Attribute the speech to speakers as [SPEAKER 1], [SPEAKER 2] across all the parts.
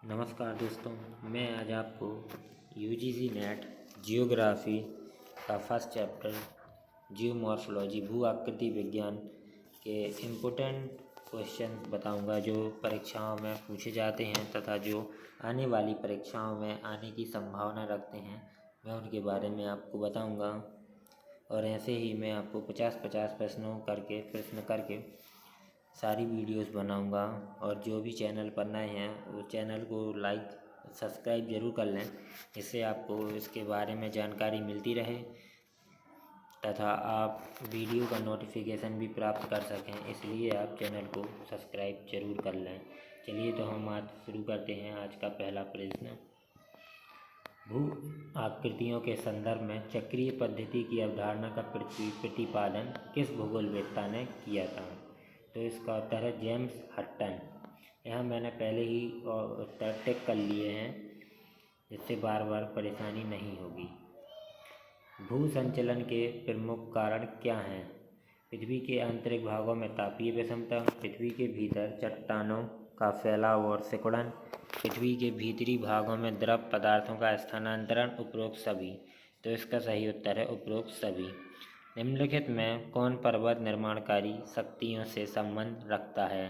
[SPEAKER 1] नमस्कार दोस्तों, मैं आज आपको यूजीसी नेट जियोग्राफी का फर्स्ट चैप्टर जियोमॉर्फोलॉजी भू आकृति विज्ञान के इम्पोर्टेंट क्वेश्चन बताऊंगा जो परीक्षाओं में पूछे जाते हैं तथा जो आने वाली परीक्षाओं में आने की संभावना रखते हैं। मैं उनके बारे में आपको बताऊंगा और ऐसे ही मैं आपको 50-50 प्रश्न करके सारी वीडियोस बनाऊंगा। और जो भी चैनल पर नए हैं वो चैनल को लाइक सब्सक्राइब ज़रूर कर लें, इससे आपको इसके बारे में जानकारी मिलती रहे तथा आप वीडियो का नोटिफिकेशन भी प्राप्त कर सकें, इसलिए आप चैनल को सब्सक्राइब ज़रूर कर लें। चलिए तो हम आज शुरू करते हैं। आज का पहला प्रश्न, भू आकृतियों के संदर्भ में चक्रीय पद्धति की अवधारणा का प्रतिपादन किस भूगोलवेत्ता ने किया था? तो इसका उत्तर है जेम्स हटन। यहाँ मैंने पहले ही उत्तर टिक कर लिए हैं, जिससे बार बार परेशानी नहीं होगी। भू संचलन के प्रमुख कारण क्या हैं? पृथ्वी के आंतरिक भागों में तापीय विषमता, पृथ्वी के भीतर चट्टानों का फैलाव और सिकुड़न, पृथ्वी के भीतरी भागों में द्रव पदार्थों का स्थानांतरण, उपरोक्त सभी। तो इसका सही उत्तर है उपरोक्त सभी। निम्नलिखित में कौन पर्वत निर्माणकारी शक्तियों से संबंध रखता है?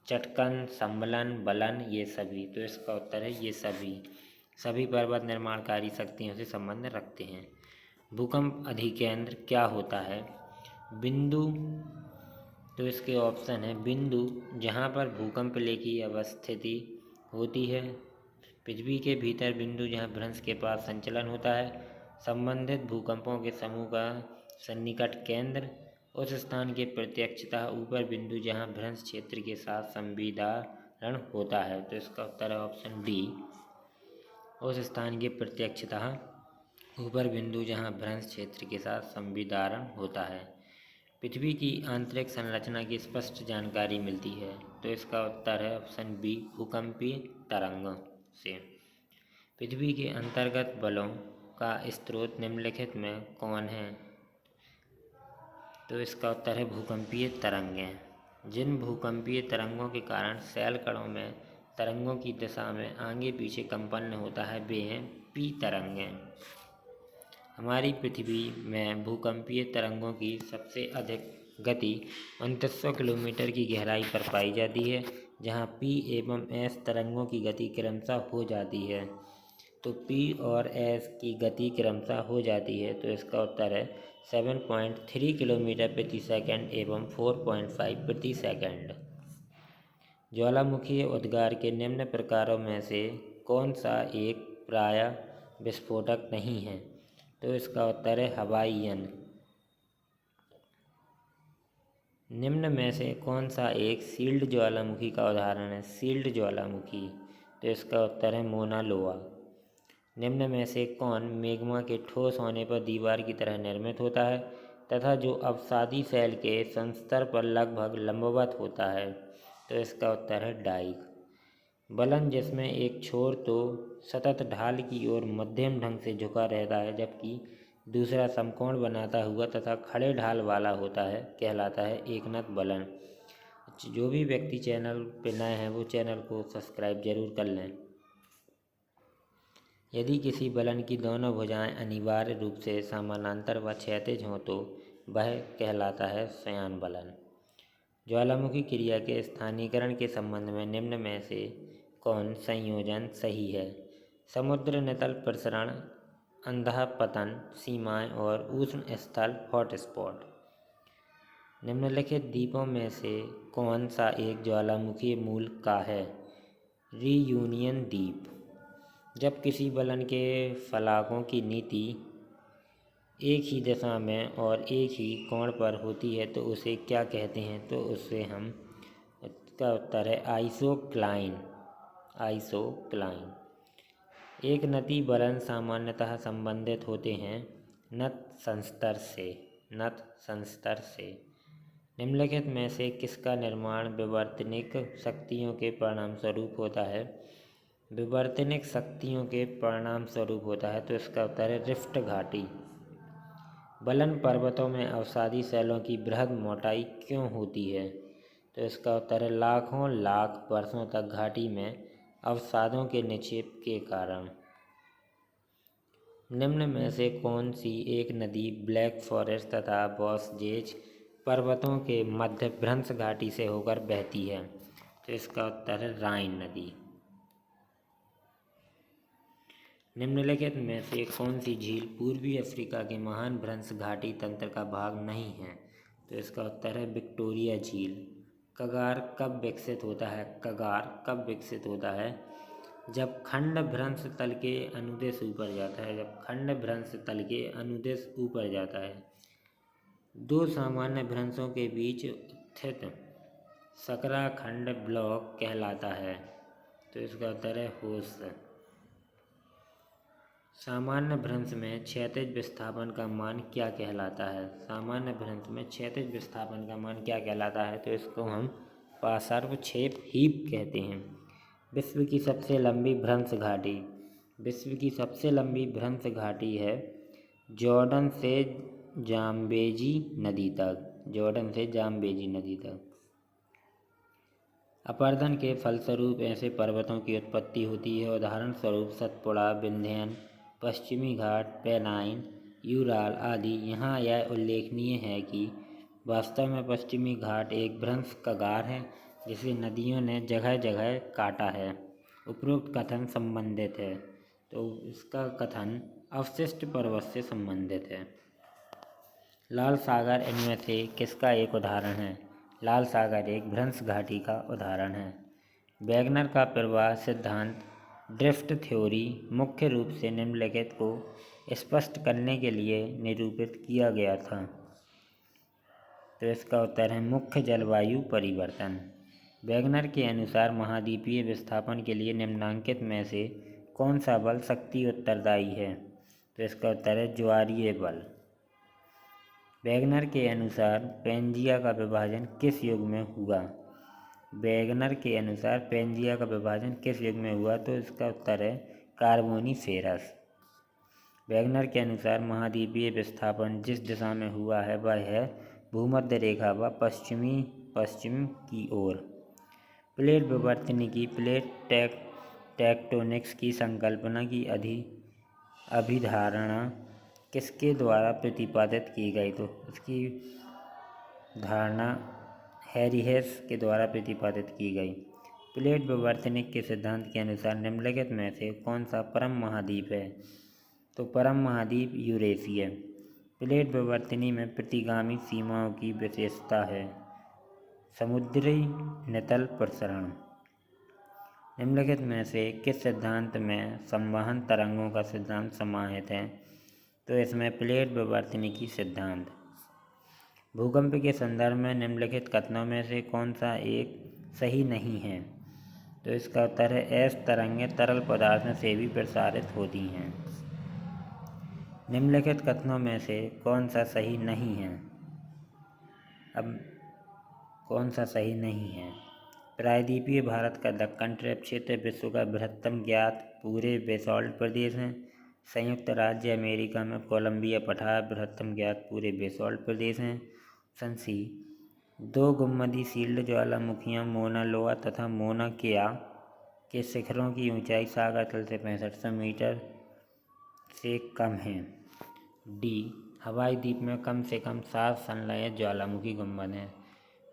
[SPEAKER 1] चटकन, संबलन, बलन, ये सभी। तो इसका उत्तर है ये सभी पर्वत निर्माणकारी शक्तियों से संबंध रखते हैं। भूकंप अधिकेंद्र क्या होता है? बिंदु। तो इसके ऑप्शन है बिंदु जहाँ पर भूकंप की अवस्थिति होती है, पृथ्वी के भीतर बिंदु जहाँ भ्रंश के पास संचलन होता है, संबंधित भूकंपों के समूह का सन्निकट केंद्र, उस स्थान के प्रत्यक्षतः ऊपर बिंदु जहाँ भ्रंश क्षेत्र के साथ संविदारण होता है। तो इसका उत्तर है ऑप्शन डी, उस स्थान के प्रत्यक्षतः ऊपर बिंदु जहाँ भ्रंश क्षेत्र के साथ संविदारण होता है। पृथ्वी की आंतरिक संरचना की स्पष्ट जानकारी मिलती है। तो इसका उत्तर है ऑप्शन बी, भूकंपीय तरंगों से। पृथ्वी के अंतर्गत बलों का स्रोत निम्नलिखित में कौन है? तो इसका उत्तर है भूकंपीय तरंगें। जिन भूकंपीय तरंगों के कारण शैल कणों में तरंगों की दिशा में आगे पीछे कंपन होता है, वे हैं पी तरंगें। हमारी पृथ्वी में भूकंपीय तरंगों की सबसे अधिक गति 2900 किलोमीटर की गहराई पर पाई जाती है, जहां पी एवं एस तरंगों की गति क्रमशः हो जाती है। तो पी और एस की गति क्रमशः हो जाती है। तो इसका उत्तर है 7.3 किलोमीटर प्रति सेकंड एवं 4.5 प्रति सेकंड। ज्वालामुखीय उद्गार के निम्न प्रकारों में से कौन सा एक प्रायः विस्फोटक नहीं है? तो इसका उत्तर है हवाईयन। निम्न में से कौन सा एक सील्ड ज्वालामुखी का उदाहरण है? सील्ड ज्वालामुखी। तो इसका उत्तर है मोना लोआ। निम्न में से कौन मैग्मा के ठोस होने पर दीवार की तरह निर्मित होता है तथा जो अवसादी शैल के संस्तर पर लगभग लंबवत होता है? तो इसका उत्तर है डाइक। बलन जिसमें एक छोर तो सतत ढाल की ओर मध्यम ढंग से झुका रहता है, जबकि दूसरा समकोण बनाता हुआ तथा खड़े ढाल वाला होता है, कहलाता है एकनत बलन। जो भी व्यक्ति चैनल पर नए हैं वो चैनल को सब्सक्राइब जरूर कर लें। यदि किसी बलन की दोनों भुजाएं अनिवार्य रूप से समानांतर व क्षैतिज हों तो वह कहलाता है शयान बलन। ज्वालामुखी क्रिया के स्थानीयकरण के संबंध में निम्न में से कौन संयोजन सही है? समुद्र नितल प्रसरण, अंधःपतन सीमाएं और उष्ण स्थल हॉटस्पॉट। निम्नलिखित द्वीपों में से कौन सा एक ज्वालामुखी मूल का है? रीयूनियन द्वीप। जब किसी बलन के फलाकों की नीति एक ही दिशा में और एक ही कोण पर होती है तो उसे क्या कहते हैं? तो उससे हम, इसका उत्तर है आइसोक्लाइन। एक नती बलन सामान्यतः संबंधित होते हैं नत संस्तर से। निम्नलिखित में से किसका निर्माण विवर्तनिक शक्तियों के परिणाम स्वरूप होता है? विवर्तनिक शक्तियों के परिणाम स्वरूप होता है। तो इसका उत्तर है रिफ्ट घाटी। बलन पर्वतों में अवसादी शैलों की बृहद मोटाई क्यों होती है? तो इसका उत्तर है लाखों लाख वर्षों तक घाटी में अवसादों के निक्षेप के कारण। निम्न में से कौन सी एक नदी ब्लैक फॉरेस्ट तथा बॉसजेज पर्वतों के मध्य भ्रंश घाटी से होकर बहती है? तो इसका उत्तर है राइन नदी। निम्नलिखित में से कौन सी झील पूर्वी अफ्रीका के महान भ्रंश घाटी तंत्र का भाग नहीं है? तो इसका उत्तर है विक्टोरिया झील। कगार कब विकसित होता है? कगार कब विकसित होता है? जब खंड भ्रंश तल के अनुदेश ऊपर जाता है। जब खंड भ्रंश तल के अनुदेश ऊपर जाता है। दो सामान्य भ्रंशों के बीच स्थित सकरा खंड ब्लॉक कहलाता है। तो इसका उत्तर है होस। सामान्य भ्रंश में क्षैतिज विस्थापन का मान क्या कहलाता है? सामान्य भ्रंश में क्षैतिज विस्थापन का मान क्या कहलाता है? तो इसको हम पार्श्वक्षेप हीप कहते हैं। विश्व की सबसे लंबी भ्रंश घाटी। विश्व की सबसे लंबी भ्रंश घाटी है जॉर्डन से जाम्बेजी नदी तक। जॉर्डन से जाम्बेजी नदी तक। अपर्दन के फलस्वरूप ऐसे पर्वतों की उत्पत्ति होती है। उदाहरण स्वरूप सतपुड़ा, विंध्यन, पश्चिमी घाट, पेनाइन, यूराल आदि। यहाँ यह उल्लेखनीय है कि वास्तव में पश्चिमी घाट एक भ्रंश कगार है जिसे नदियों ने जगह जगह काटा है। उपरोक्त कथन संबंधित है। तो इसका कथन अवशिष्ट पर्वत से संबंधित है। लाल सागर इनमें से किसका एक उदाहरण है? लाल सागर एक भ्रंश घाटी का उदाहरण है। वैगनर का प्रवाह सिद्धांत ड्रिफ्ट थ्योरी मुख्य रूप से निम्नलिखित को स्पष्ट करने के लिए निरूपित किया गया था। तो इसका उत्तर है मुख्य जलवायु परिवर्तन। वैगनर के अनुसार महाद्वीपीय विस्थापन के लिए निम्नांकित में से कौन सा बल शक्ति उत्तरदायी है? तो इसका उत्तर है ज्वारीय बल। वैगनर के अनुसार पैंजिया का विभाजन किस युग में हुआ? वैगनर के अनुसार पैंजिया का विभाजन किस युग में हुआ? तो इसका उत्तर है कार्बोनीफेरस। वैगनर के अनुसार महाद्वीपीय विस्थापन जिस दिशा में हुआ है वह है भूमध्य रेखा व पश्चिम की ओर। प्लेट विवर्तनी की प्लेट टेक्टोनिक्स की संकल्पना की अभिधारणा किसके द्वारा प्रतिपादित की गई? तो इसकी धारणा हैरीहेस के द्वारा प्रतिपादित की गई। प्लेट विवर्तनिक के सिद्धांत के अनुसार निम्नलिखित में से कौन सा परम महाद्वीप है? तो परम महाद्वीप यूरेशिया। प्लेट विवर्तनी में प्रतिगामी सीमाओं की विशेषता है समुद्री नितल प्रसरण। निम्नलिखित में से किस सिद्धांत में संवहन तरंगों का सिद्धांत समाहित है? तो इसमें प्लेट विवर्तनिकी सिद्धांत। भूकंप के संदर्भ में निम्नलिखित कथनों में से कौन सा एक सही नहीं है? तो इसका उत्तर है एस तरंगें तरल पदार्थ से भी प्रसारित होती हैं। निम्नलिखित कथनों में से कौन सा सही नहीं है? अब कौन सा सही नहीं है? प्रायद्वीपीय भारत का दक्कन ट्रैप क्षेत्र विश्व का बृहत्तम ज्ञात पूरे बेसाल्ट प्रदेश है। संयुक्त राज्य अमेरिका में कोलंबिया पठार बृहत्तम ज्ञात पूरे बेसाल्ट प्रदेश हैं। संसी दो गुम्बदी शील्ड ज्वालामुखियाँ मोना लोआ तथा मोना केआ के शिखरों की ऊंचाई सागर तल से 6500 मीटर से कम है। डी हवाई द्वीप में कम से कम 7 संलयन ज्वालामुखी गुंबद हैं।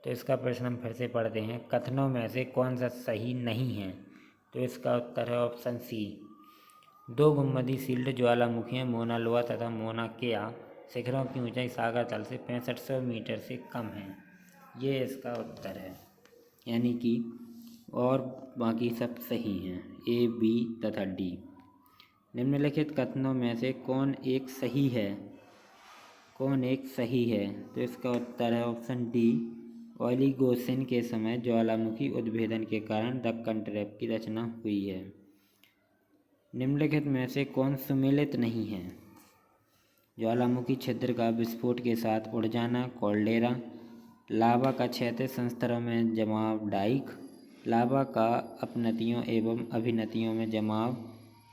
[SPEAKER 1] तो इसका प्रश्न हम फिर से पढ़ते हैं। कथनों में से कौन सा सही नहीं है? तो इसका उत्तर है ऑप्शन सी। दो गुम्बदी शील्ड ज्वालामुखियाँ मोना लोआ तथा मोना केआ शिखरों की ऊंचाई सागर तल से 6500 मीटर से कम है। ये इसका उत्तर है, यानी कि और बाकी सब सही हैं, ए, बी तथा डी। निम्नलिखित कथनों में से कौन एक सही है? कौन एक सही है? तो इसका उत्तर है ऑप्शन डी। ओलिगोसिन के समय ज्वालामुखी उद्भेदन के कारण दक्कन ट्रैप की रचना हुई है। निम्नलिखित में से कौन सुमेलित नहीं है? ज्वालामुखी छिद्र का विस्फोट के साथ उड़ जाना कॉल्डेरा, लावा का क्षैतिज संस्तरों में जमाव डाइक, लावा का अपनतियों एवं अभिनतियों में जमाव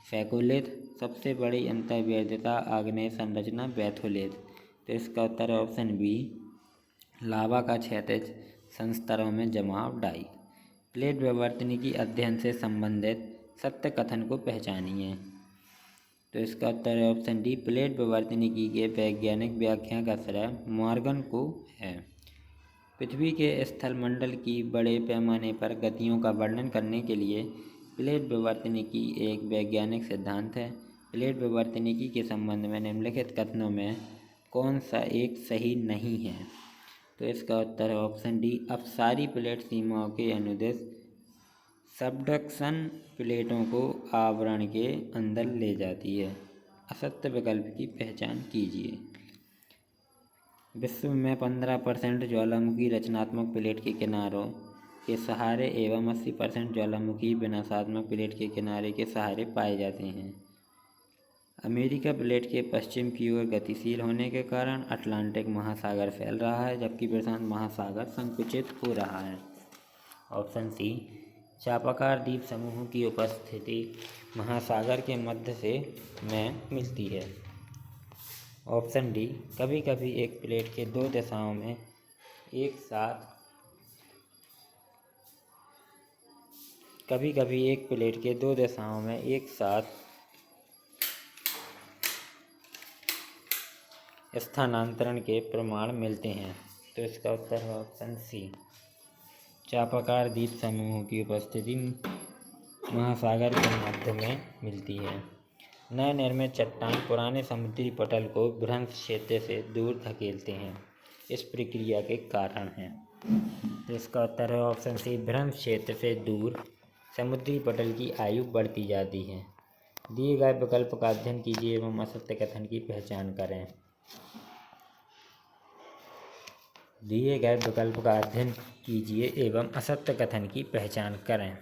[SPEAKER 1] फैकोलिथ, सबसे बड़ी अंतर्वेदिता आग्नेय संरचना बैथोलिथ। तो इसका उत्तर ऑप्शन बी, लावा का क्षैतिज संस्तरों में जमाव डाइक। प्लेट विवर्तनी की अध्ययन से संबंधित सत्य कथन को पहचानिए। तो इसका उत्तर है ऑप्शन डी, प्लेट विवर्तनिकी के वैज्ञानिक व्याख्या का श्रेय मॉर्गन को है। पृथ्वी के स्थल मंडल की बड़े पैमाने पर गतियों का वर्णन करने के लिए प्लेट विवर्तनिकी एक वैज्ञानिक सिद्धांत है। प्लेट विवर्तनिकी के संबंध में निम्नलिखित कथनों में कौन सा एक सही नहीं है? तो इसका उत्तर है ऑप्शन डी, अपसारी प्लेट सीमाओं के अनुदिश सबडक्शन प्लेटों को आवरण के अंदर ले जाती है। असत्य विकल्प की पहचान कीजिए। विश्व में 15% ज्वालामुखी रचनात्मक प्लेट के किनारों के सहारे एवं 80% ज्वालामुखी विनाशात्मक प्लेट के किनारे के सहारे पाए जाते हैं। अमेरिका प्लेट के पश्चिम की ओर गतिशील होने के कारण अटलांटिक महासागर फैल रहा है, जबकि प्रशांत महासागर संकुचित हो रहा है। ऑप्शन सी, चापाकार द्वीप समूहों की उपस्थिति महासागर के मध्य से में मिलती है। ऑप्शन डी, कभी कभी एक प्लेट के दो दिशाओं में एक साथ स्थानांतरण के प्रमाण मिलते हैं। तो इसका उत्तर है ऑप्शन सी, चापाकार द्वीप समूहों की उपस्थिति महासागर के मध्य में मिलती है। नए निर्मित चट्टान पुराने समुद्री पटल को भ्रंश क्षेत्र से दूर धकेलते हैं, इस प्रक्रिया के कारण है। तो इसका उत्तर है ऑप्शन सी, भ्रंश क्षेत्र से दूर समुद्री पटल की आयु बढ़ती जाती है। दिए गए विकल्प का अध्ययन कीजिए एवं असत्य कथन की पहचान करें। दिए गए विकल्प का अध्ययन कीजिए एवं असत्य कथन की पहचान करें।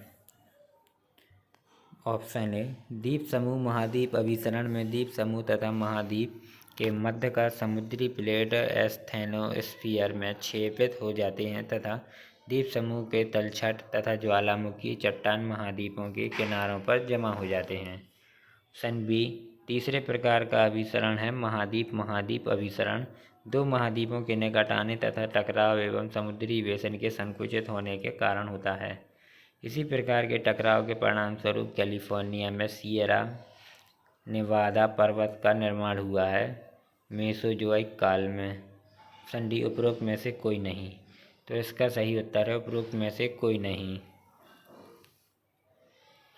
[SPEAKER 1] ऑप्शन ए, द्वीप समूह महाद्वीप अभिसरण में द्वीप समूह तथा महाद्वीप के मध्य का समुद्री प्लेट एस्थेनोस्फीयर में क्षेपित हो जाते हैं तथा द्वीप समूह के तलछट तथा ज्वालामुखी चट्टान महाद्वीपों के किनारों पर जमा हो जाते हैं। ऑप्शन बी, तीसरे प्रकार का अभिसरण है महाद्वीप महाद्वीप अभिसरण। दो महाद्वीपों के निकट आने तथा टकराव एवं समुद्री बेसन के संकुचित होने के कारण होता है। इसी प्रकार के टकराव के परिणामस्वरूप कैलिफोर्निया में सिएरा नेवादा पर्वत का निर्माण हुआ है मेसोजोइक काल में। ऑप्शन डी, उपरोक्त में से कोई नहीं। तो इसका सही उत्तर है उपरोक्त में से कोई नहीं,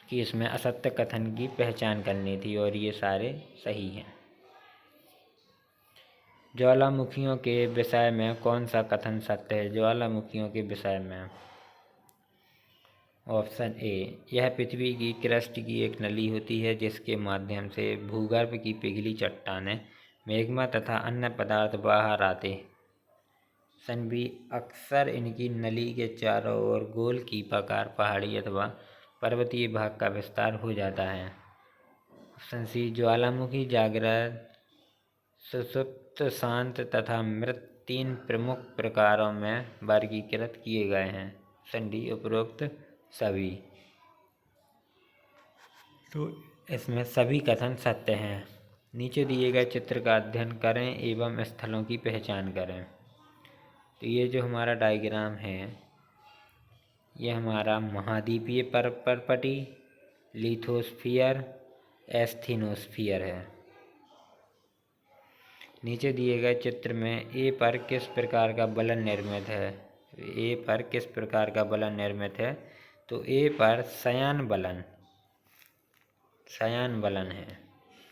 [SPEAKER 1] कि इसमें असत्य कथन की पहचान करनी थी और ये सारे सही हैं। ज्वालामुखियों के विषय में कौन सा कथन सत्य है? ज्वालामुखियों के विषय में ऑप्शन ए, यह पृथ्वी की क्रस्ट की एक नली होती है जिसके माध्यम से भूगर्भ की पिघली चट्टानें, मैग्मा तथा अन्य पदार्थ बाहर आते। ऑप्शन बी, अक्सर इनकी नली के चारों ओर गोल कीपाकार पहाड़ी अथवा पर्वतीय भाग का विस्तार हो जाता है। ऑप्शन सी, ज्वालामुखी जागृत, सुषुप्त, शांत तथा मृत तीन प्रमुख प्रकारों में वर्गीकृत किए गए हैं। ऑप्शन डी, उपरोक्त सभी। तो इसमें सभी कथन सत्य हैं। नीचे दिए गए चित्र का अध्ययन करें एवं स्थलों की पहचान करें। तो ये जो हमारा डायग्राम है ये हमारा महाद्वीपीय पर्पटी, लिथोस्फीयर, एस्थेनोस्फीयर है। नीचे दिए गए चित्र में ए पर किस प्रकार का बलन निर्मित है? ए पर किस प्रकार का बलन निर्मित है? तो ए पर शयन बलन है।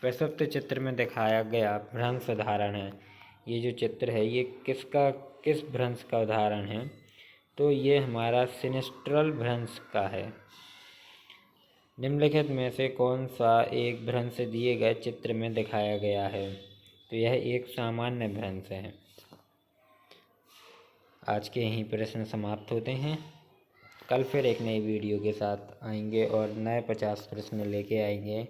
[SPEAKER 1] प्रस्तुत चित्र में दिखाया गया भ्रंश उदाहरण है। ये जो चित्र है ये किस भ्रंश का उदाहरण है? तो ये हमारा सिनिस्ट्रल भ्रंश का है। निम्नलिखित में से कौन सा एक भ्रंश दिए गए चित्र में दिखाया गया है? तो यह एक सामान्य भ्रंश है। आज के यहीं प्रश्न समाप्त होते हैं। कल फिर एक नई वीडियो के साथ आएंगे और नए 50 प्रश्न लेके आएंगे।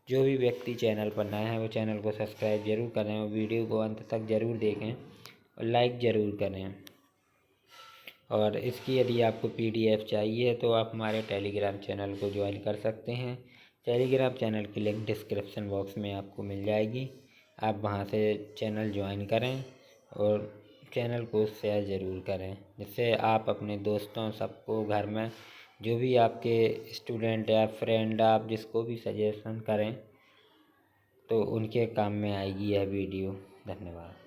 [SPEAKER 1] जो भी व्यक्ति चैनल पर नया है वो चैनल को सब्सक्राइब जरूर करें और वीडियो को अंत तक ज़रूर देखें और लाइक ज़रूर करें। और इसकी यदि आपको PDF चाहिए तो आप हमारे टेलीग्राम चैनल को ज्वाइन कर सकते हैं। टेलीग्राम चैनल की लिंक डिस्क्रिप्शन बॉक्स में आपको मिल जाएगी। आप वहां से चैनल ज्वाइन करें और चैनल को शेयर ज़रूर करें, जिससे आप अपने दोस्तों सबको घर में जो भी आपके स्टूडेंट या फ्रेंड, आप जिसको भी सजेशन करें तो उनके काम में आएगी यह वीडियो। धन्यवाद।